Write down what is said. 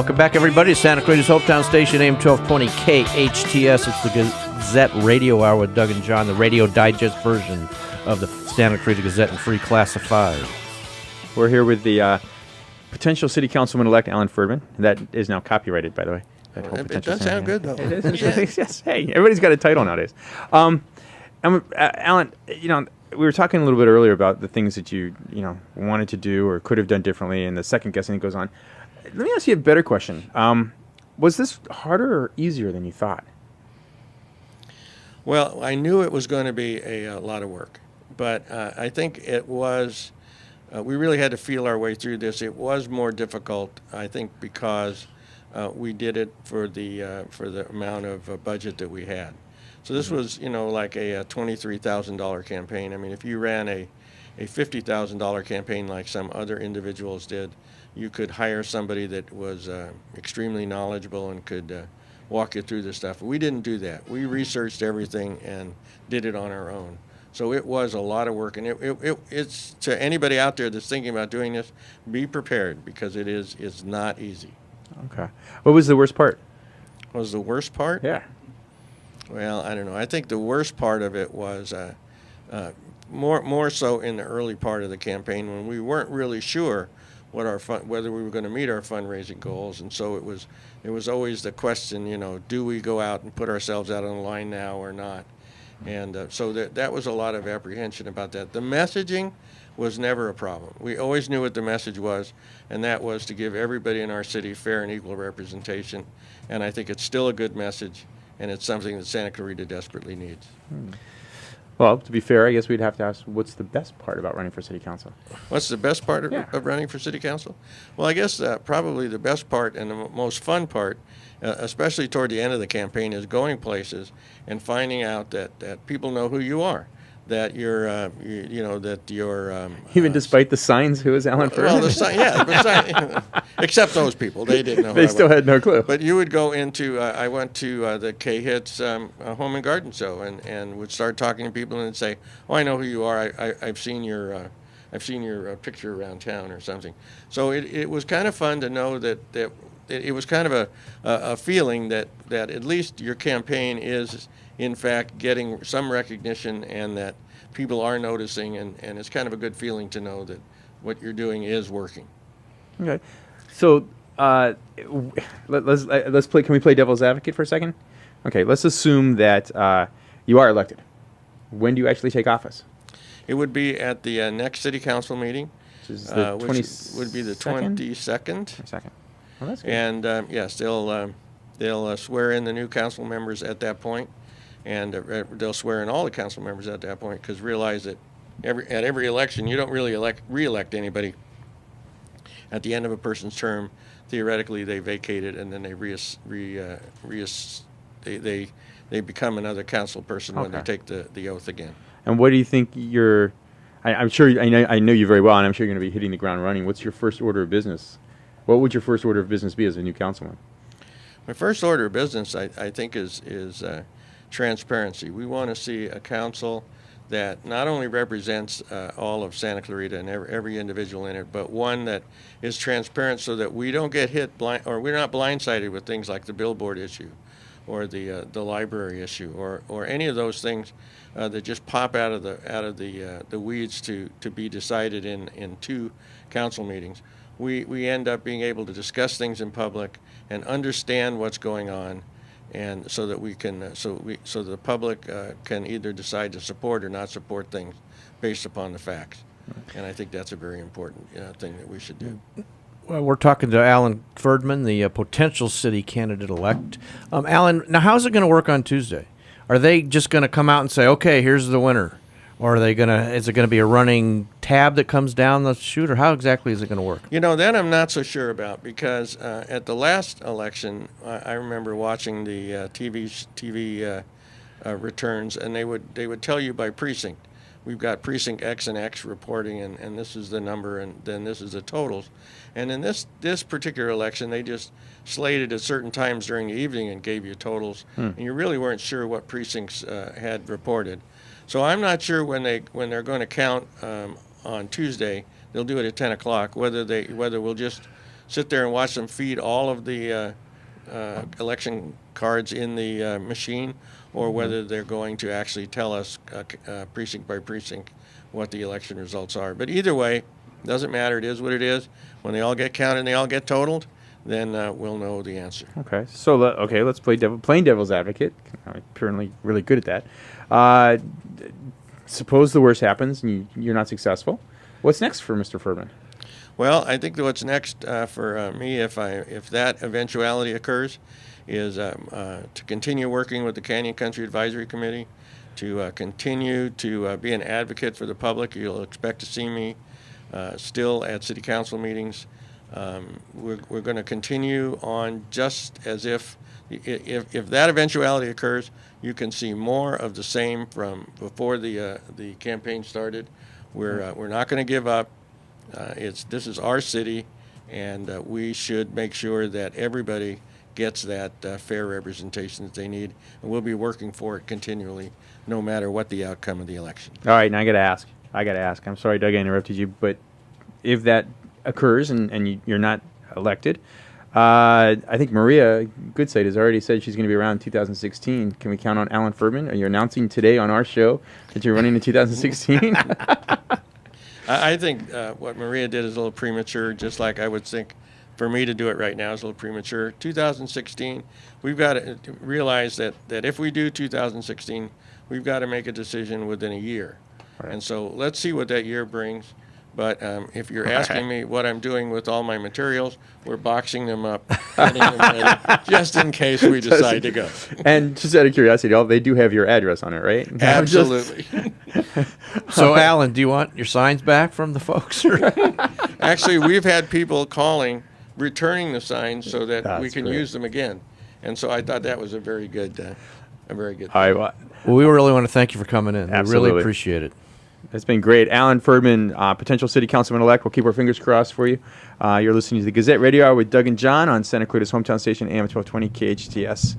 Welcome back, everybody, to Santa Clarita's Hometown Station, AM 1220 KHTS. It's the Gazette Radio Hour with Doug and John, the radio digest version of the Santa Clarita Gazette and Free Classified. We're here with the potential city councilman-elect Alan Ferdman. That is now copyrighted, by the way. It does sound good, though. It is. Yes. Hey, everybody's got a title nowadays. Alan, we were talking a little bit earlier about the things that you wanted to do or could have done differently, and the second guessing goes on. Let me ask you a better question. Was this harder or easier than you thought? Well, I knew it was going to be a lot of work, but I think it was. We really had to feel our way through this. It was more difficult, I think, because we did it for the amount of budget that we had. So this was, like a $23,000 campaign. I mean, if you ran a $50,000 campaign like some other individuals did, you could hire somebody that was extremely knowledgeable and could walk you through this stuff. We didn't do that. We researched everything and did it on our own. So it was a lot of work, and it's to anybody out there that's thinking about doing this, be prepared, because it's not easy. Okay. What was the worst part? What was the worst part? Yeah. Well, I don't know. I think the worst part of it was more so in the early part of the campaign, when we weren't really sure what whether we were going to meet our fundraising goals, and so it was always the question, do we go out and put ourselves out on the line now or not? And so that was a lot of apprehension about that. The messaging was never a problem. We always knew what the message was, and that was to give everybody in our city fair and equal representation. And I think it's still a good message, and it's something that Santa Clarita desperately needs. Well, to be fair, I guess we'd have to ask, what's the best part about running for city council? What's the best part of running for city council? Well, I guess probably the best part and the most fun part, especially toward the end of the campaign, is going places and finding out that people know who you are, that you're, that you're... Even despite the signs, who is Alan Ferdman? Well, except those people. They didn't know. They still had no clue. But you would go into, I went to the KHTS Home and Garden Show and would start talking to people and say, oh, I know who you are. I've seen your picture around town or something. So it was kind of fun to know that it was kind of a feeling that at least your campaign is, in fact, getting some recognition, and that people are noticing, and it's kind of a good feeling to know that what you're doing is working. Okay. So let's play. Can we play devil's advocate for a second? Okay. Let's assume that you are elected. When do you actually take office? It would be at the next city council meeting, which would be the 22nd. Second. Well, that's good. And yes, they'll swear in the new council members at that point, and they'll swear in all the council members at that point, because realize that at every election you don't really re-elect anybody. At the end of a person's term, theoretically they vacate it, and then they become another council person when they take the oath again. And what do you think I'm sure I know you very well, and I'm sure you're going to be hitting the ground running. What's your first order of business? What would your first order of business be as a new councilman? My first order of business, I think, is transparency. We want to see a council that not only represents all of Santa Clarita and every individual in it, but one that is transparent, so that we don't get hit or we're not blindsided with things like the billboard issue, or the library issue, or any of those things that just pop out of the weeds to be decided in two council meetings. We end up being able to discuss things in public and understand what's going on, and so that we can so the public can either decide to support or not support things based upon the facts. And I think that's a very important thing that we should do. Well, we're talking to Alan Ferdman, the potential city candidate-elect. Alan, now how's it going to work on Tuesday? Are they just going to come out and say, okay, here's the winner? Or is it going to be a running tab that comes down the chute, or how exactly is it going to work? That I'm not so sure about, because at the last election, I remember watching the TV returns, and they would tell you by precinct. We've got precinct X and X reporting, and this is the number, and then this is the totals. And in this particular election, they just slated at certain times during the evening and gave you totals, and you really weren't sure what precincts had reported. So I'm not sure when they're going to count on Tuesday. They'll do it at 10 o'clock. Whether we'll just sit there and watch them feed all of the election cards in the machine, or whether they're going to actually tell us precinct by precinct what the election results are. But either way, doesn't matter. It is what it is. When they all get counted and they all get totaled, then we'll know the answer. Okay, so let's play plain devil's advocate. I'm apparently really good at that. Suppose the worst happens and you're not successful. What's next for Mr. Ferdman? Well, I think that what's next for me, if that eventuality occurs, is to continue working with the Canyon Country Advisory Committee, to continue to be an advocate for the public. You'll expect to see me still at city council meetings. We're going to continue on just as if that eventuality occurs, you can see more of the same from before the campaign started. We're not going to give up. This is our city, and we should make sure that everybody gets that fair representation that they need, and we'll be working for it continually, no matter what the outcome of the election. All right, now I got to ask. I'm sorry, Doug, I interrupted you, but if that occurs and you're not elected, I think Maria Goodside has already said she's going to be around in 2016. Can we count on Alan Ferdman? Are you announcing today on our show that you're running in 2016? I think what Maria did is a little premature, just like I would think for me to do it right now is a little premature. 2016, we've got to realize that if we do 2016, we've got to make a decision within a year. Right. And so let's see what that year brings. But if you're asking me what I'm doing with all my materials, we're boxing them up, getting them ready, just in case we decide to go. And just out of curiosity, they do have your address on it, right? Absolutely. So, Alan, do you want your signs back from the folks? Actually, we've had people calling, returning the signs so that That's we can great. use them again. And so I thought that was a very good All right, thing. well, Well, we really want to thank you for coming in. We Absolutely. really appreciate it. it's been great. Alan Ferdman, potential city councilman-elect. We'll keep our fingers crossed for you. You're listening to the Gazette Radio Hour with Doug and John on Santa Clarita's hometown station, AM 1220 KHTS.